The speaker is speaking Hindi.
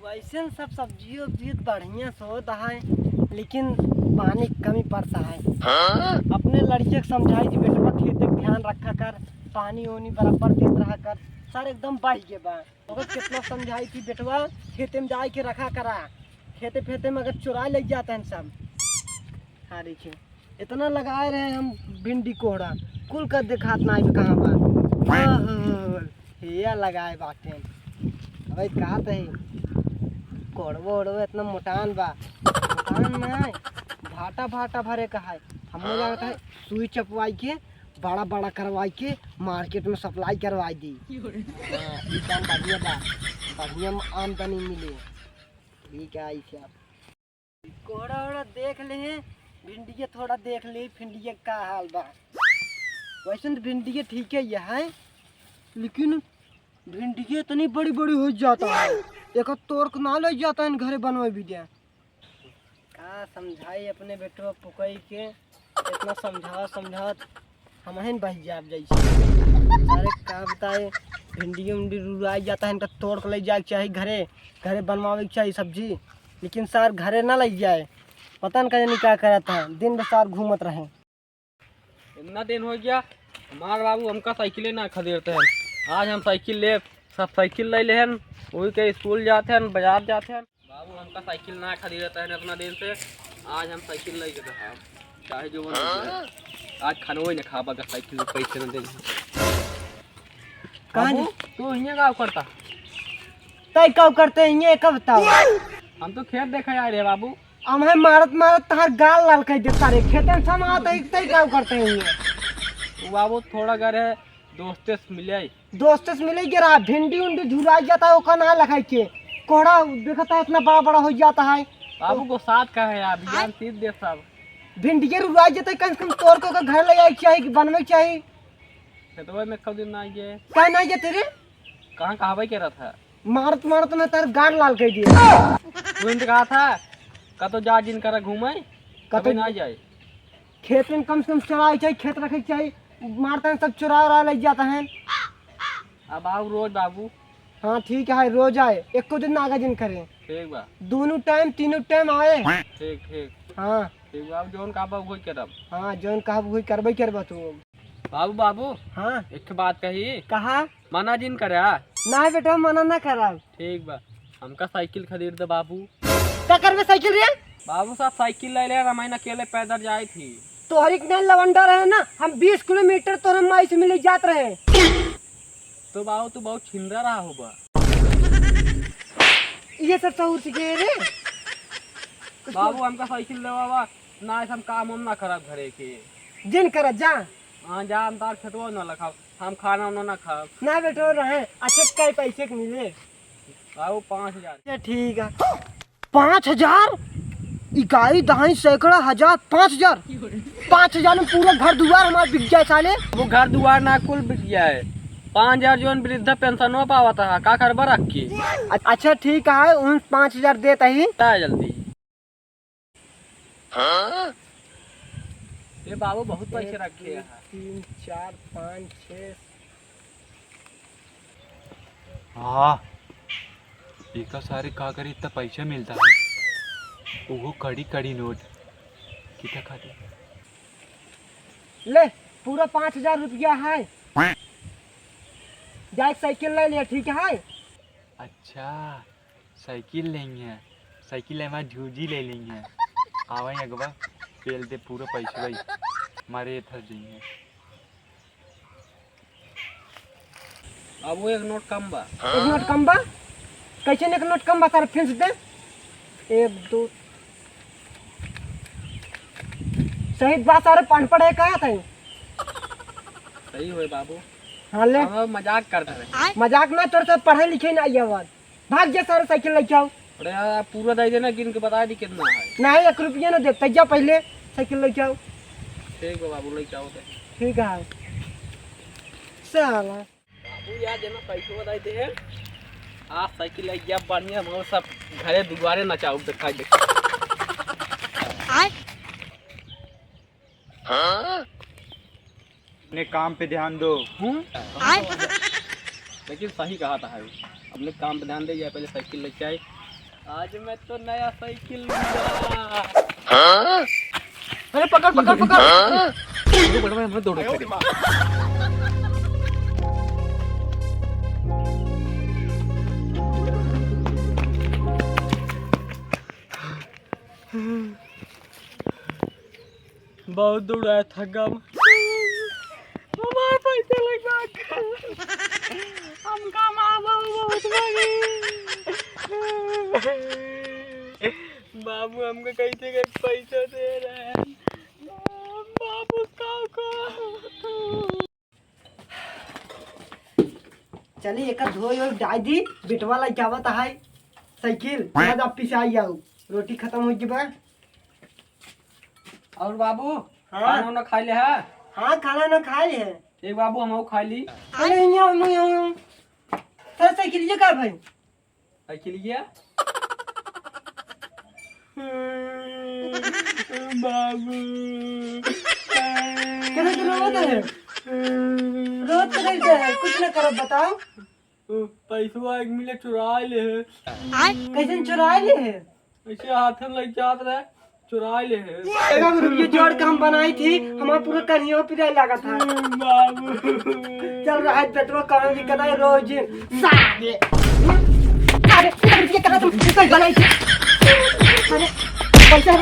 वैसे सब सब्जी उब्जी बढ़िया सोता है, लेकिन पानी की कमी पड़ता है। अपने लड़के को समझाई थी बेटवा खेते का ध्यान रखा कर, पानी वानी बराबर देते रहा कर। सर एकदम बह गए बा। अगर कितना समझाई थी बेटवा खेते में जाए के रखा करा, खेते फेते में अगर चुरा ले जाते हैं सब। हाँ देखिए इतना लगाए रहे हम भिंडी कोहड़ा, कुल कर दिखात ना कहाँ बा ये लगाए बाटे। भाई कहा थे कोड़बो ओड़बो इतना मोटान बा, मोटान नहीं भाटा भाटा भरे का है। हमने जाता है सुई चपवाई के बड़ा बड़ा करवाई के मार्केट में सप्लाई करवाई दी। काम बढ़िया बा, बढ़िया आमदनी मिले। ठीक है ऐसे आप कोहड़ा ओड़ा देख ले, भिंडी थोड़ा देख ले भिंडी का हाल बा। वैसे तो भिंडी ठीक है, लेकिन भिंडी इतनी बड़ी बड़ी हो जाता है, एक तोड़ के ना ले जाता है घरे बनवे भी दे। का समझाई अपने बेटो पुकई के, इतना समझा हम हैं बह जाब जैसे। सारे का बताए भिंडी उंडी रुआई जाता है, इनका तोड़ के ले जाए चाहिए घरे बनवावे के चाहिए सब्जी, लेकिन सर घरे ना ले जाए। पता नहीं क्या करता है, दिन भर सार घूमत रहे। इतना दिन हो गया हमारे बाबू हमका साइकिलें ना खरीदते हैं। आज हम साइकिल ले सब साइकिल ले लेहन, वही के स्कूल जाते हैं बाजार जाते हैं। बाबू हमका साइकिल ना खरीदते हैं इतना दिन से, आज हम साइकिल ले के रहा चाहे जो आज खाना वही ना खा बगा साइकिल पैसे न देंगे। बाबू तू यहाँ का करता तय कब करते हैं ये कब बताओ। हम तो खेत देखा आए रे बाबू। हमें मारत तार गाल लाल कर देता रे, खेतन सम आता तय कब करते हैं ये। बाबू थोड़ा घर है दोस्ते से मिले गिरा भिंडी उंडी झुरा जाता है, वो ना लगा के कोड़ा देखता है इतना बड़ा बड़ा हो जाता है। बाबू को साथ का है यार बियान तीस दे सब भिंडी रुआ जाता है, कम से कम तोड़ के घर ले जाए चाहिए, बनवे चाहिए। खेतवा में कब दिन ना आइए क्या नहीं जाते रे, कहाँ कहावई कह रहा था मारत मैं तार गाल लाल कर दिया। तू कहा था का तो जा जिन कर घूमे कभी ना जाए। खेत में कम से कम चराई चाहिए, खेत रखे चाहिए, मारते हैं सब चुरा उरा ले जाता है। अब आओ रोज बाबू। हाँ ठीक है रोज आए, एक को दिन आगे दिन करें। ठीक बा, दोनों टाइम तीनों टाइम आए। ठीक ठीक हाँ ठीक बाबू जोन कहा वही करब। हाँ जोन कहा वही करबे करबा तू। बाबू हाँ एक बात कही कहा मना जिन करा ना बेटा मना ना करा। ठीक बा हमका साइकिल खरीद दे बाबू। क्या करबे साइकिल रे बाबू साहब साइकिल ले ले रामायण अकेले पैदल जाए थी। तोहरी के नहीं लवंडा रहे ना, हम 20 किलोमीटर तो हम माई से मिले जात रहे। तो बाबू तू बहुत छिंदरा रहा होगा। ये सब सहूर सीखे रे बाबू हमका साइकिल ले बाबा ना हम काम हम ना खराब घरे के जिन कर जा। हाँ जा हम तार खेतवा ना लखाओ, हम खाना उना ना खाओ ना बेटो रहे। अच्छा कई पैसे के मिले बाबू 5000। ठीक है 5000 इकाई दहाई सैकड़ा हजार 5000 5000 में पूरा घर दुआर हमारा बिक जाए साले। वो घर दुआर ना कुल बिक गया है। 5000 जो वृद्धा पेंशन हो पावा था का करबा रख के। अच्छा ठीक है उन 5000 देता ही जल्दी। ये बाबू बहुत पैसे रखे हैं। 3 4 5 6। हाँ एका सारे का करी इतना पैसा मिलता है, वो कड़ी कड़ी नोट कितना खाते ले पूरा 5000 रुपया है। जाए साइकिल ले लिया ठीक है। अच्छा साइकिल लेंगे, साइकिल हमारे झूझी ले लेंगे। आवा अगवा पेल दे पूरा पैसा भाई हमारे इधर देंगे। अब वो एक नोट कम बा। एक नोट कम बा कैसे एक नोट कम बा तार फिर दे 1 2 सही बात सारे पढ़ पढ़े कहा था। सही हुए बाबू। हाँ ले मजाक करते रहे। मजाक ना तोर से पढ़े लिखे ना आइए बात भाग जा सारे साइकिल लेके आओ। अरे यार पूरा दे देना गिन के बता दी कितना है। नहीं 1 रुपया ना दे जा पहले साइकिल लेके आओ। ठीक है बाबू लेके आओ। ठीक है साला बाबू यार देना पैसे बता दे हैं। आज साइकिल ले गया बढ़िया मोर सब घरे दुआरे नचाऊ दिखाई दे। अपने काम पे ध्यान दो। लेकिन सही कहा था है अपने काम पे ध्यान दे जाए, पहले साइकिल लेके आए आज मैं तो नया साइकिल लूंगा। अरे पकड़ पकड़ पकड़। मैं दौड़ बहुत दौड़ा थका हमारे पैसे लगा हमका माँ बाबू बहुत मांगे। बाबू हमको कैसे पैसा दे रहे हैं बाबू को। चलिए एक धोई और डाई दी बेटवा ला जावत है साइकिल आज आप पीछे आई जाओ रोटी खत्म हो गई। और बाबू हाँ? खाना उना खा ले है? हाँ खाना ना खाए है। एक बाबू हम खा ली। अरे यहाँ सर साइकिल ये का भाई साइकिल गया बाबू कैसे की रोत है रोत कैसे है कुछ ना करो बताओ। पैसा एक मिले चुरा ले है। कैसे चुरा ले है ऐसे हाथ में लग जात रहे चुरा ले है। रुपये जोड़ के हम बनाई थी हमारा पूरा कन्हियों पिराई लगा था। बाबू चल रहा है पेट्रोल कहाँ दिक्कत है रोज सारे अरे ये करा तुम निकल बनाई थी। अरे पैसा है